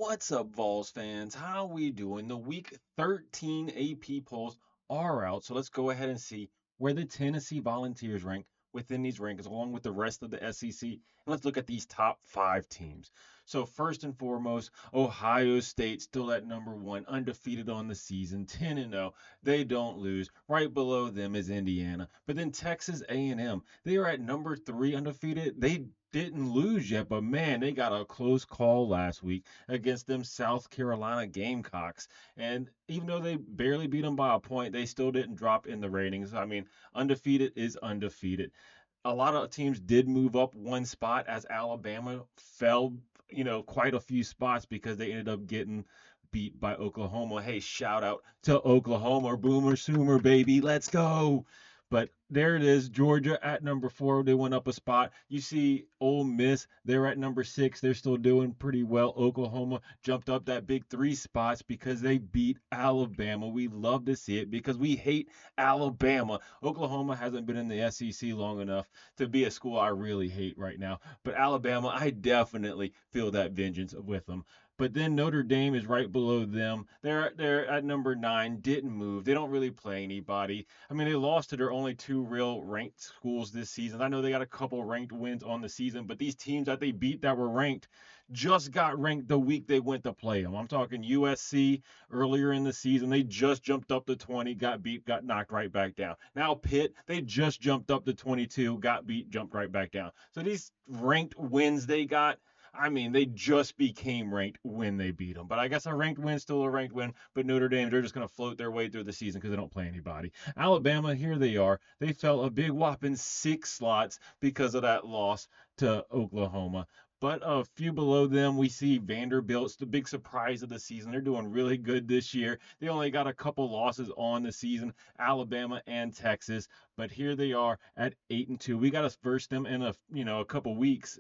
What's up, Vols fans? How we doing? The Week 13 AP polls are out, so let's go ahead and see where the Tennessee Volunteers rank within these rankings, along with the rest of the SEC. And let's look at these top five teams. So first and foremost, Ohio State still at number one, undefeated on the season, 10-0. They don't lose. Right below them is Indiana, but then Texas A&M. They are at number three, undefeated. They didn't lose yet, but man, they got a close call last week against them South Carolina Gamecocks. And even though they barely beat them by a point, they still didn't drop in the ratings. I mean, undefeated is undefeated. A lot of teams did move up one spot as Alabama fell, quite a few spots because they ended up getting beat by Oklahoma. Hey, shout out to Oklahoma, Boomer Sooner, baby. Let's go. But there it is, Georgia at number four. They went up a spot. You see Ole Miss, they're at number six. They're still doing pretty well. Oklahoma jumped up that big three spots because they beat Alabama. We love to see it because we hate Alabama. Oklahoma hasn't been in the SEC long enough to be a school I really hate right now. But Alabama, I definitely feel that vengeance with them. But then Notre Dame is right below them. They're at number nine. Didn't move. They don't really play anybody. I mean, they lost to their only two real ranked schools this season. I know they got a couple ranked wins on the season, but these teams that they beat that were ranked just got ranked the week they went to play them. I'm talking USC earlier in the season. They just jumped up to 20, got beat, got knocked right back down. Now Pitt, they just jumped up to 22, got beat, jumped right back down. So these ranked wins they got, I mean, they just became ranked when they beat them. But I guess a ranked win still a ranked win. But Notre Dame, they're just going to float their way through the season because they don't play anybody. Alabama, here they are. They fell a big whopping 6 slots because of that loss to Oklahoma. But a few below them, we see Vanderbilt. It's the big surprise of the season. They're doing really good this year. They only got a couple losses on the season, Alabama and Texas. But here they are at 8-2. We got to verse them in a couple weeks.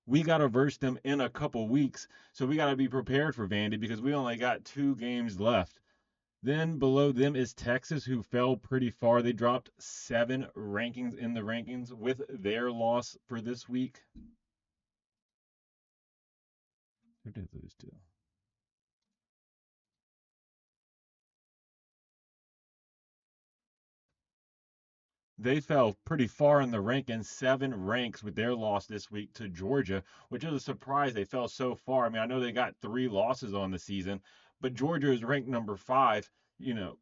We got to verse them in a couple weeks. So we got to be prepared for Vandy because we only got 2 games left. Then below them is Texas, who fell pretty far. They dropped 7 rankings in the rankings with their loss for this week. Who did lose to? They fell pretty far in the rankings, 7 ranks with their loss this week to Georgia, which is a surprise. They fell so far. I mean, I know they got 3 losses on the season, but Georgia is ranked number five. You know,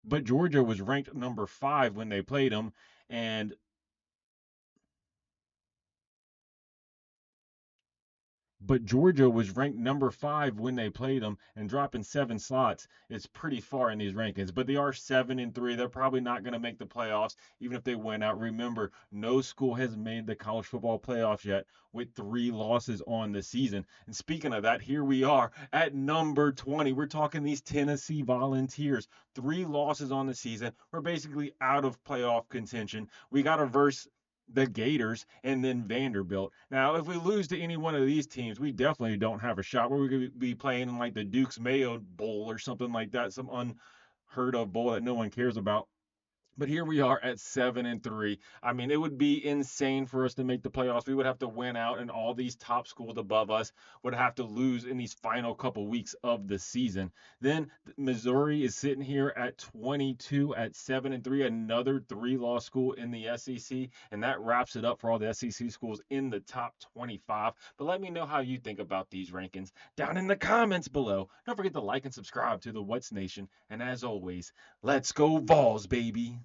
but Georgia was ranked number five when they played them, and Georgia was ranked number five when they played them, and dropping 7 slots is pretty far in these rankings. But they are 7-3. They're probably not going to make the playoffs, even if they win out. Remember, no school has made the college football playoffs yet with 3 losses on the season. And speaking of that, here we are at number 20. We're talking these Tennessee Volunteers. 3 losses on the season. We're basically out of playoff contention. We got to verse the Gators, and then Vanderbilt. Now, if we lose to any one of these teams, we definitely don't have a shot. We're going to be playing in like the Duke's Mayo Bowl or something like that, some unheard of bowl that no one cares about. But here we are at 7-3. I mean, it would be insane for us to make the playoffs. We would have to win out, and all these top schools above us would have to lose in these final couple weeks of the season. Then Missouri is sitting here at 22 at 7-3, another 3-loss school in the SEC, and that wraps it up for all the SEC schools in the top 25. But let me know how you think about these rankings down in the comments below. Don't forget to like and subscribe to the What's Nation, and as always, let's go Vols, baby.